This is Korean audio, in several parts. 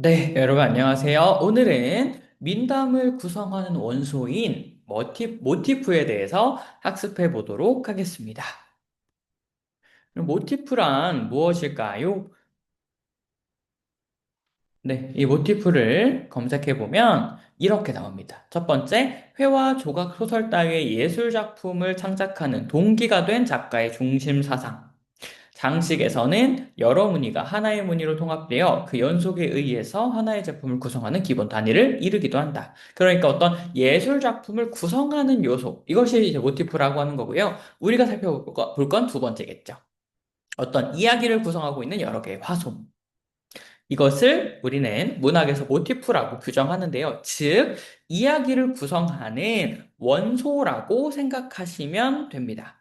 네, 여러분 안녕하세요. 오늘은 민담을 구성하는 원소인 모티프에 대해서 학습해 보도록 하겠습니다. 그럼 모티프란 무엇일까요? 네, 이 모티프를 검색해 보면 이렇게 나옵니다. 첫 번째, 회화, 조각, 소설 따위의 예술 작품을 창작하는 동기가 된 작가의 중심 사상. 장식에서는 여러 무늬가 하나의 무늬로 통합되어 그 연속에 의해서 하나의 작품을 구성하는 기본 단위를 이루기도 한다. 그러니까 어떤 예술 작품을 구성하는 요소, 이것이 이제 모티프라고 하는 거고요. 우리가 살펴볼 건 두 번째겠죠. 어떤 이야기를 구성하고 있는 여러 개의 화소. 이것을 우리는 문학에서 모티프라고 규정하는데요. 즉, 이야기를 구성하는 원소라고 생각하시면 됩니다.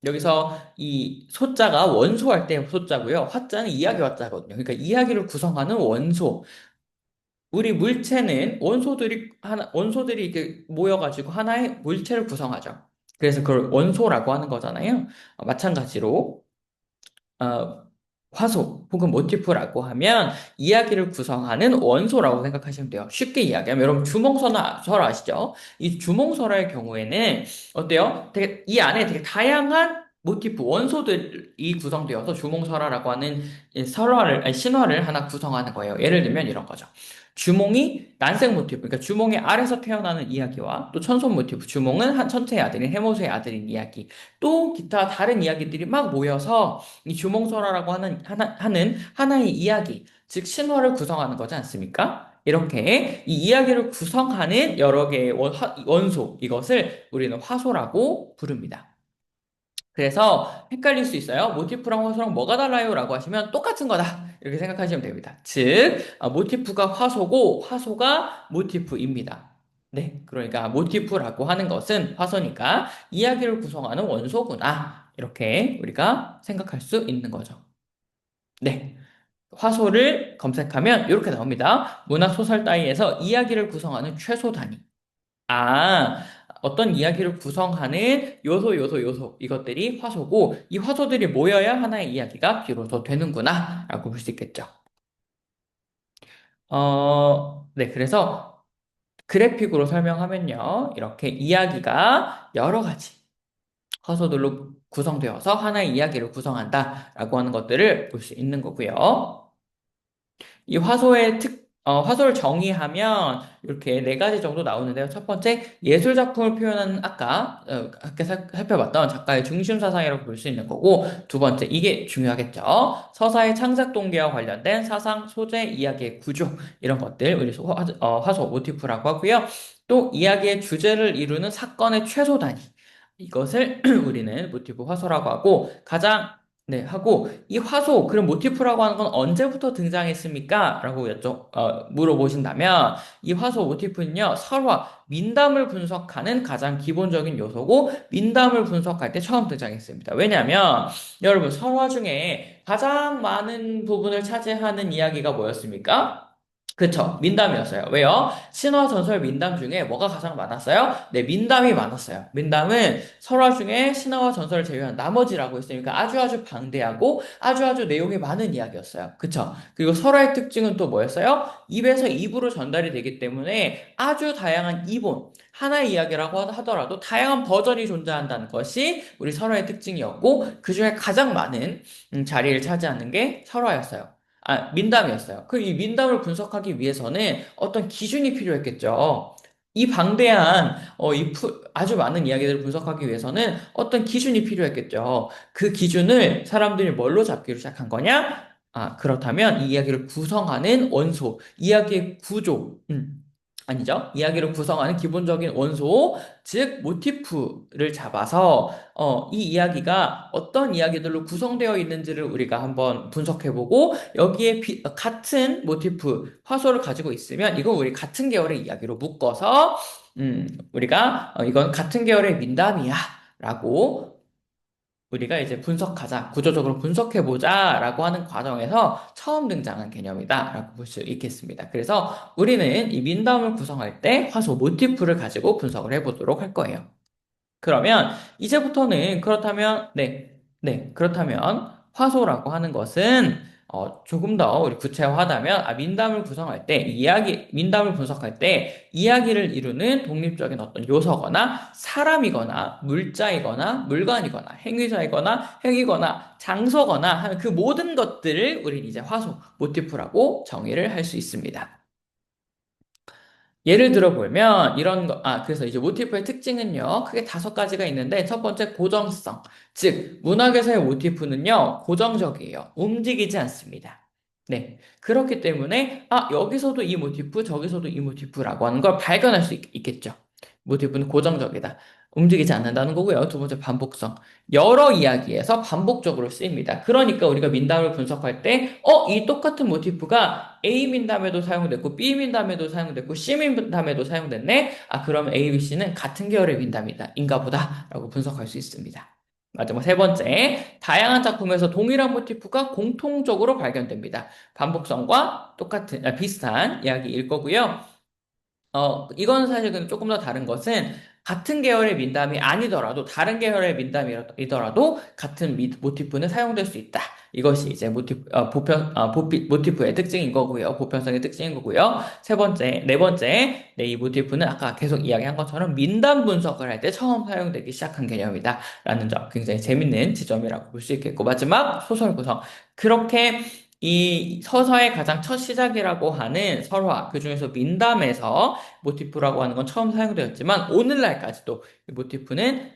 여기서 이 소자가 원소할 때 소자고요. 화자는 이야기 화자거든요. 그러니까 이야기를 구성하는 원소. 우리 물체는 원소들이 이렇게 모여가지고 하나의 물체를 구성하죠. 그래서 그걸 원소라고 하는 거잖아요. 마찬가지로 어, 화소 혹은 모티프라고 하면 이야기를 구성하는 원소라고 생각하시면 돼요. 쉽게 이야기하면 여러분 주몽설화 아시죠? 이 주몽설화의 경우에는 어때요? 이 안에 되게 다양한 모티프, 원소들이 구성되어서 주몽설화라고 하는 이 신화를 하나 구성하는 거예요. 예를 들면 이런 거죠. 주몽이 난생 모티프, 그러니까 주몽의 알에서 태어나는 이야기와 또 천손 모티프, 주몽은 한 천체의 아들인 해모수의 아들인 이야기, 또 기타 다른 이야기들이 막 모여서 이 주몽설화라고 하는 하나의 이야기, 즉 신화를 구성하는 거지 않습니까? 이렇게 이 이야기를 구성하는 여러 개의 원소, 이것을 우리는 화소라고 부릅니다. 그래서 헷갈릴 수 있어요. 모티프랑 화소랑 뭐가 달라요? 라고 하시면 똑같은 거다. 이렇게 생각하시면 됩니다. 즉, 모티프가 화소고 화소가 모티프입니다. 네, 그러니까 모티프라고 하는 것은 화소니까 이야기를 구성하는 원소구나. 이렇게 우리가 생각할 수 있는 거죠. 네. 화소를 검색하면 이렇게 나옵니다. 문학 소설 따위에서 이야기를 구성하는 최소 단위. 아, 어떤 이야기를 구성하는 요소, 이것들이 화소고, 이 화소들이 모여야 하나의 이야기가 비로소 되는구나, 라고 볼 수 있겠죠. 네, 그래서 그래픽으로 설명하면요. 이렇게 이야기가 여러 가지 화소들로 구성되어서 하나의 이야기를 구성한다라고 하는 것들을 볼 수 있는 거고요. 이 화소를 정의하면 이렇게 네 가지 정도 나오는데요. 첫 번째, 예술 작품을 표현하는 아까 살펴봤던 작가의 중심 사상이라고 볼 수 있는 거고, 두 번째, 이게 중요하겠죠. 서사의 창작 동기와 관련된 사상, 소재, 이야기의 구조, 이런 것들, 우리 화소 모티프라고 하고요. 또 이야기의 주제를 이루는 사건의 최소 단위. 이것을 우리는 모티프 화소라고 하고, 하고, 이 화소, 그럼 모티프라고 하는 건 언제부터 등장했습니까? 라고 물어보신다면, 이 화소 모티프는요, 설화, 민담을 분석하는 가장 기본적인 요소고, 민담을 분석할 때 처음 등장했습니다. 왜냐면, 여러분, 설화 중에 가장 많은 부분을 차지하는 이야기가 뭐였습니까? 그쵸. 민담이었어요. 왜요? 신화 전설 민담 중에 뭐가 가장 많았어요? 네, 민담이 많았어요. 민담은 설화 중에 신화와 전설을 제외한 나머지라고 했으니까 아주 방대하고 아주 내용이 많은 이야기였어요. 그쵸. 그리고 설화의 특징은 또 뭐였어요? 입에서 입으로 전달이 되기 때문에 아주 다양한 이본, 하나의 이야기라고 하더라도 다양한 버전이 존재한다는 것이 우리 설화의 특징이었고, 그 중에 가장 많은 자리를 차지하는 게 설화였어요. 민담이었어요. 그 이 민담을 분석하기 위해서는 어떤 기준이 필요했겠죠. 이 방대한, 아주 많은 이야기들을 분석하기 위해서는 어떤 기준이 필요했겠죠. 그 기준을 사람들이 뭘로 잡기로 시작한 거냐? 그렇다면 이 이야기를 구성하는 원소, 이야기의 구조, 아니죠. 이야기를 구성하는 기본적인 원소, 즉, 모티프를 잡아서, 이 이야기가 어떤 이야기들로 구성되어 있는지를 우리가 한번 분석해보고, 여기에 같은 모티프, 화소를 가지고 있으면, 이건 우리 같은 계열의 이야기로 묶어서, 우리가, 이건 같은 계열의 민담이야. 라고 우리가 이제 구조적으로 분석해보자 라고 하는 과정에서 처음 등장한 개념이다 라고 볼 수 있겠습니다. 그래서 우리는 이 민담을 구성할 때 화소 모티프를 가지고 분석을 해보도록 할 거예요. 그러면 이제부터는 그렇다면 화소라고 하는 것은 조금 더 우리 구체화하다면, 민담을 구성할 때, 민담을 분석할 때, 이야기를 이루는 독립적인 어떤 요소거나, 사람이거나, 물자이거나, 물건이거나, 행위자이거나, 행위거나, 장소거나 하는 그 모든 것들을 우린 이제 화소, 모티프라고 정의를 할 수 있습니다. 예를 들어 보면 그래서 이제 모티프의 특징은요, 크게 5가지가 있는데, 첫 번째 고정성. 즉, 문학에서의 모티프는요, 고정적이에요. 움직이지 않습니다. 네. 그렇기 때문에, 여기서도 이 모티프, 저기서도 이 모티프라고 하는 걸 발견할 수 있겠죠. 모티프는 고정적이다. 움직이지 않는다는 거고요. 두 번째, 반복성. 여러 이야기에서 반복적으로 쓰입니다. 그러니까 우리가 민담을 분석할 때, 이 똑같은 모티프가 A 민담에도 사용됐고, B 민담에도 사용됐고, C 민담에도 사용됐네? 그러면 A, B, C는 같은 계열의 민담이다. 인가 보다. 라고 분석할 수 있습니다. 마지막 세 번째, 다양한 작품에서 동일한 모티프가 공통적으로 발견됩니다. 반복성과 비슷한 이야기일 거고요. 이건 사실 근데 조금 더 다른 것은 같은 계열의 민담이 아니더라도 다른 계열의 민담이더라도 같은 모티프는 사용될 수 있다. 이것이 이제 모티프의 특징인 거고요. 보편성의 특징인 거고요. 네 번째, 이 모티프는 아까 계속 이야기한 것처럼 민담 분석을 할 때 처음 사용되기 시작한 개념이다. 라는 점 굉장히 재밌는 지점이라고 볼 수 있겠고, 마지막 소설 구성. 그렇게 이 서서의 가장 첫 시작이라고 하는 설화, 그중에서 민담에서 모티프라고 하는 건 처음 사용되었지만 오늘날까지도 이 모티프는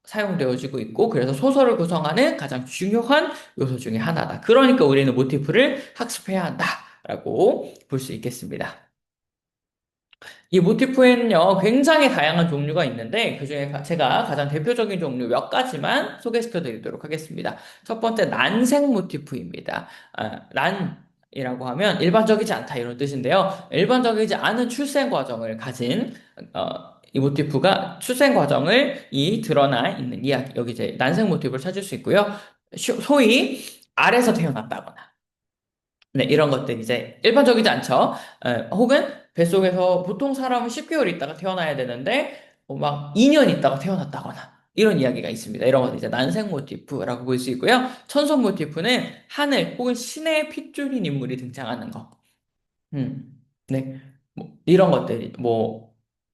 사용되어지고 있고, 그래서 소설을 구성하는 가장 중요한 요소 중에 하나다. 그러니까 우리는 모티프를 학습해야 한다라고 볼 수 있겠습니다. 이 모티프에는요, 굉장히 다양한 종류가 있는데, 그중에 제가 가장 대표적인 종류 몇 가지만 소개시켜 드리도록 하겠습니다. 첫 번째, 난생 모티프입니다. 난이라고 하면 일반적이지 않다 이런 뜻인데요. 일반적이지 않은 출생 과정을 가진, 이 모티프가 출생 과정을 드러나 있는 이야기. 여기 이제 난생 모티프를 찾을 수 있고요. 소위, 알에서 태어났다거나, 네, 이런 것들 이제 일반적이지 않죠. 혹은 뱃속에서 보통 사람은 10개월 있다가 태어나야 되는데 막 2년 있다가 태어났다거나 이런 이야기가 있습니다. 이런 것들 이제 난생 모티프라고 볼 수 있고요. 천선 모티프는 하늘 혹은 신의 핏줄인 인물이 등장하는 거. 네, 이런 것들이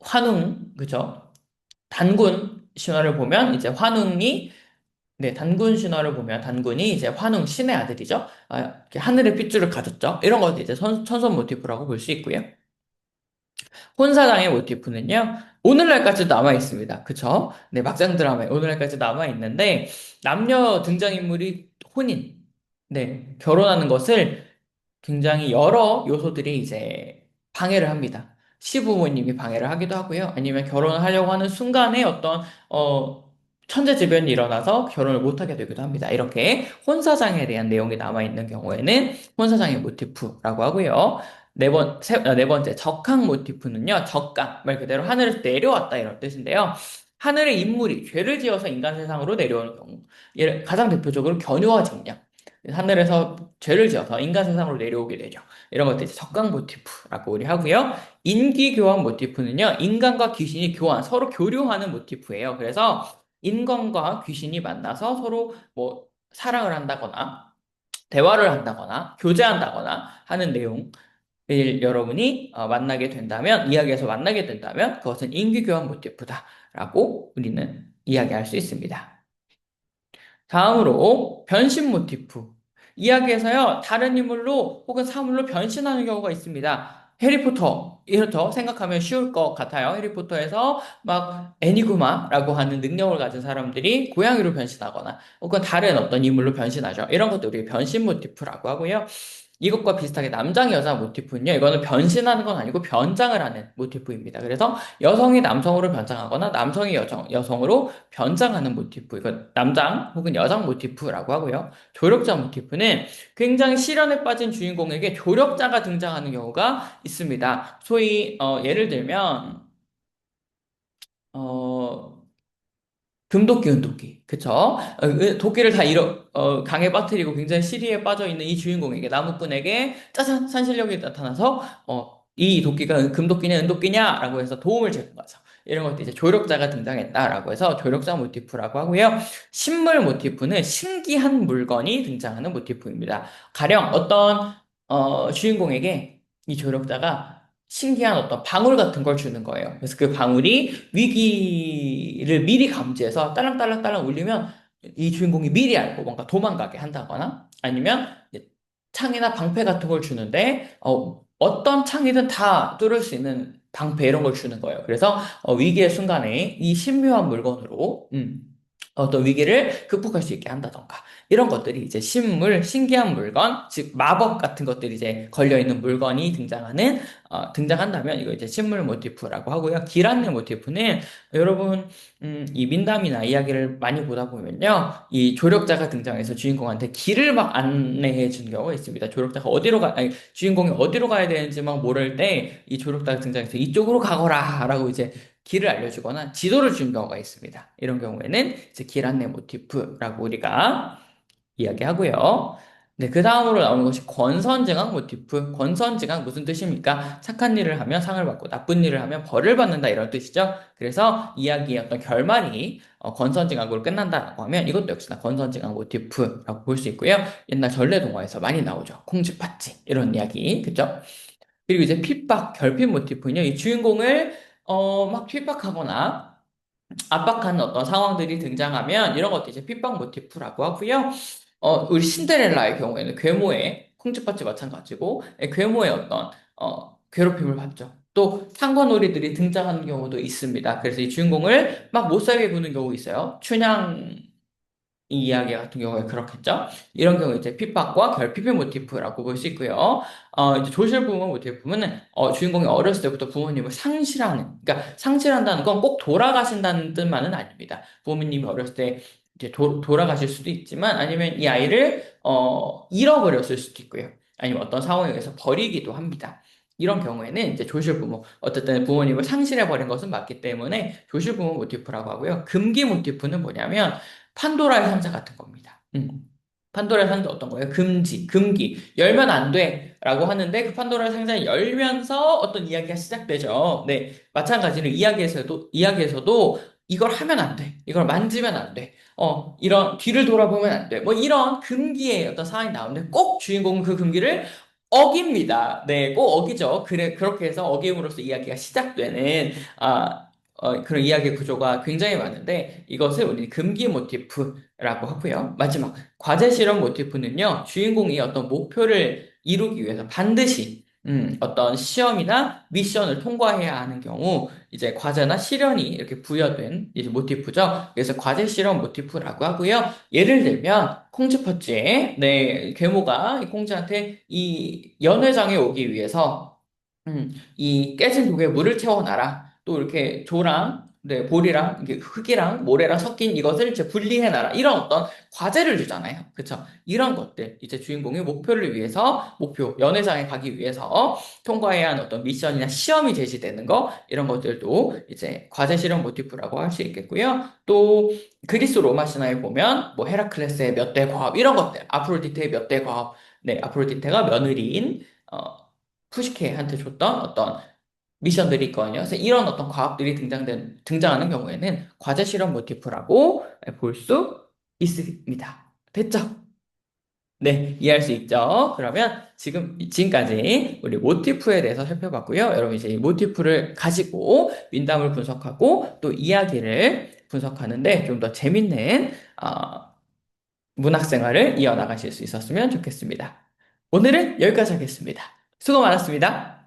환웅, 그죠? 단군 신화를 보면 이제 환웅이 네, 단군 신화를 보면 단군이 이제 환웅 신의 아들이죠. 이렇게 하늘의 핏줄을 가졌죠. 이런 것도 이제 천선 모티프라고 볼 수 있고요. 혼사장의 모티프는요, 오늘날까지 남아 있습니다. 그쵸? 네, 막장 드라마에 오늘날까지 남아 있는데, 남녀 등장인물이 혼인, 네, 결혼하는 것을 굉장히 여러 요소들이 이제 방해를 합니다. 시부모님이 방해를 하기도 하고요. 아니면 결혼을 하려고 하는 순간에 천재지변이 일어나서 결혼을 못하게 되기도 합니다. 이렇게 혼사장에 대한 내용이 남아있는 경우에는 혼사장의 모티프라고 하고요. 네 번째, 적항 모티프는요, 적강, 말 그대로 하늘에서 내려왔다 이런 뜻인데요. 하늘의 인물이 죄를 지어서 인간 세상으로 내려오는 경우, 가장 대표적으로 견요와 직녀. 하늘에서 죄를 지어서 인간 세상으로 내려오게 되죠. 이런 것들 이제 적강 모티프라고 우리 하고요. 인기 교환 모티프는요, 인간과 귀신이 서로 교류하는 모티프예요. 그래서 인간과 귀신이 만나서 서로 사랑을 한다거나, 대화를 한다거나, 교제한다거나 하는 내용을 여러분이 이야기에서 만나게 된다면, 그것은 인기 교환 모티프다라고 우리는 이야기할 수 있습니다. 다음으로 변신 모티프. 이야기에서요, 다른 인물로 혹은 사물로 변신하는 경우가 있습니다. 해리포터, 이렇죠? 생각하면 쉬울 것 같아요. 해리포터에서 막 애니구마라고 하는 능력을 가진 사람들이 고양이로 변신하거나 혹은 다른 어떤 인물로 변신하죠. 이런 것도 우리 변신 모티프라고 하고요. 이것과 비슷하게 남장 여자 모티프는요. 이거는 변신하는 건 아니고 변장을 하는 모티프입니다. 그래서 여성이 남성으로 변장하거나 남성이 여성으로 변장하는 모티프. 이건 남장 혹은 여장 모티프라고 하고요. 조력자 모티프는 굉장히 시련에 빠진 주인공에게 조력자가 등장하는 경우가 있습니다. 소위 예를 들면 어, 금도끼, 은도끼. 그쵸? 도끼를 다 강에 빠뜨리고 굉장히 시리에 빠져 있는 이 주인공에게, 나무꾼에게, 짜잔! 산신령이 나타나서, 이 도끼가 금도끼냐, 은도끼냐? 라고 해서 도움을 주는 거죠. 이런 것도 이제 조력자가 등장했다라고 해서 조력자 모티프라고 하고요. 식물 모티프는 신기한 물건이 등장하는 모티프입니다. 가령 어떤 주인공에게 이 조력자가 신기한 어떤 방울 같은 걸 주는 거예요. 그래서 그 방울이 위기를 미리 감지해서 딸랑딸랑딸랑 울리면 이 주인공이 미리 알고 뭔가 도망가게 한다거나 아니면 이제 창이나 방패 같은 걸 주는데 어떤 창이든 다 뚫을 수 있는 방패 이런 걸 주는 거예요. 그래서 위기의 순간에 이 신묘한 물건으로 어떤 위기를 극복할 수 있게 한다던가 이런 것들이 이제 신물, 신기한 물건, 즉 마법 같은 것들이 이제 걸려 있는 물건이 등장한다면 이거 이제 신물 모티프라고 하고요. 기란내 모티프는 여러분 이 민담이나 이야기를 많이 보다 보면요, 이 조력자가 등장해서 주인공한테 길을 막 안내해 준 경우가 있습니다. 아니, 주인공이 어디로 가야 되는지 막 모를 때 이 조력자가 등장해서 이쪽으로 가거라라고 이제 길을 알려주거나 지도를 준 경우가 있습니다. 이런 경우에는 이제 길 안내 모티프라고 우리가 이야기하고요. 네, 그 다음으로 나오는 것이 권선징악 모티프. 권선징악 무슨 뜻입니까? 착한 일을 하면 상을 받고 나쁜 일을 하면 벌을 받는다 이런 뜻이죠. 그래서 이야기의 어떤 결말이 권선징악으로 끝난다라고 하면 이것도 역시나 권선징악 모티프라고 볼 수 있고요. 옛날 전래 동화에서 많이 나오죠. 콩쥐팥쥐 이런 이야기, 그죠? 그리고 이제 핍박, 결핍 모티프는요. 이 주인공을 막 핍박하거나 압박하는 어떤 상황들이 등장하면 이런 것도 이제 핍박 모티프라고 하고요. 우리 신데렐라의 경우에는 괴모의 콩쥐팥쥐 마찬가지고 괴모의 어떤 괴롭힘을 받죠. 또 상관오리들이 등장하는 경우도 있습니다. 그래서 이 주인공을 막 못살게 구는 경우 있어요. 춘향 이 이야기 같은 경우에 그렇겠죠. 이런 경우 이제 핍박과 결핍의 모티프라고 볼 수 있고요. 이제 조실부모 모티프는 주인공이 어렸을 때부터 부모님을 상실하는, 그러니까 상실한다는 건 꼭 돌아가신다는 뜻만은 아닙니다. 부모님이 어렸을 때 이제 돌아가실 수도 있지만 아니면 이 아이를 잃어버렸을 수도 있고요. 아니면 어떤 상황에 의해서 버리기도 합니다. 이런 경우에는 이제 조실부모, 어쨌든 부모님을 상실해버린 것은 맞기 때문에 조실부모 모티프라고 하고요. 금기 모티프는 뭐냐면 판도라의 상자 같은 겁니다. 판도라의 상자 어떤 거예요? 금지, 금기. 열면 안 돼. 라고 하는데 그 판도라의 상자를 열면서 어떤 이야기가 시작되죠. 네. 마찬가지로 이야기에서도 이걸 하면 안 돼. 이걸 만지면 안 돼. 이런 뒤를 돌아보면 안 돼. 뭐 이런 금기의 어떤 상황이 나오는데 꼭 주인공은 그 금기를 어깁니다. 네, 꼭 어기죠. 그렇게 해서 어김으로써 이야기가 시작되는, 그런 이야기 구조가 굉장히 많은데 이것을 우리 금기 모티프라고 하고요. 마지막 과제 실험 모티프는요. 주인공이 어떤 목표를 이루기 위해서 반드시 어떤 시험이나 미션을 통과해야 하는 경우 이제 과제나 시련이 이렇게 부여된 이제 모티프죠. 그래서 과제 실험 모티프라고 하고요. 예를 들면 콩쥐팥쥐의 네, 괴모가 이 콩쥐한테 이 연회장에 오기 위해서 이 깨진 독에 물을 채워놔라. 또 이렇게 조랑, 네, 볼이랑, 이게 흙이랑 모래랑 섞인 이것을 이제 분리해놔라. 이런 어떤 과제를 주잖아요. 그쵸? 이런 것들, 이제 주인공이 목표를 위해서, 연회장에 가기 위해서 통과해야 하는 어떤 미션이나 시험이 제시되는 거, 이런 것들도 이제 과제 실험 모티프라고 할 수 있겠고요. 또, 그리스 로마 신화에 보면, 뭐, 헤라클레스의 몇 대 과업, 이런 것들, 아프로디테의 몇 대 과업, 네, 아프로디테가 며느리인, 푸시케한테 줬던 어떤 미션들이 있거든요. 그래서 이런 어떤 과학들이 등장하는 경우에는 과제 실험 모티프라고 볼 수 있습니다. 됐죠? 네, 이해할 수 있죠? 그러면 지금까지 우리 모티프에 대해서 살펴봤고요. 여러분 이제 이 모티프를 가지고 민담을 분석하고 또 이야기를 분석하는데 좀 더 재밌는, 문학 생활을 이어나가실 수 있었으면 좋겠습니다. 오늘은 여기까지 하겠습니다. 수고 많았습니다.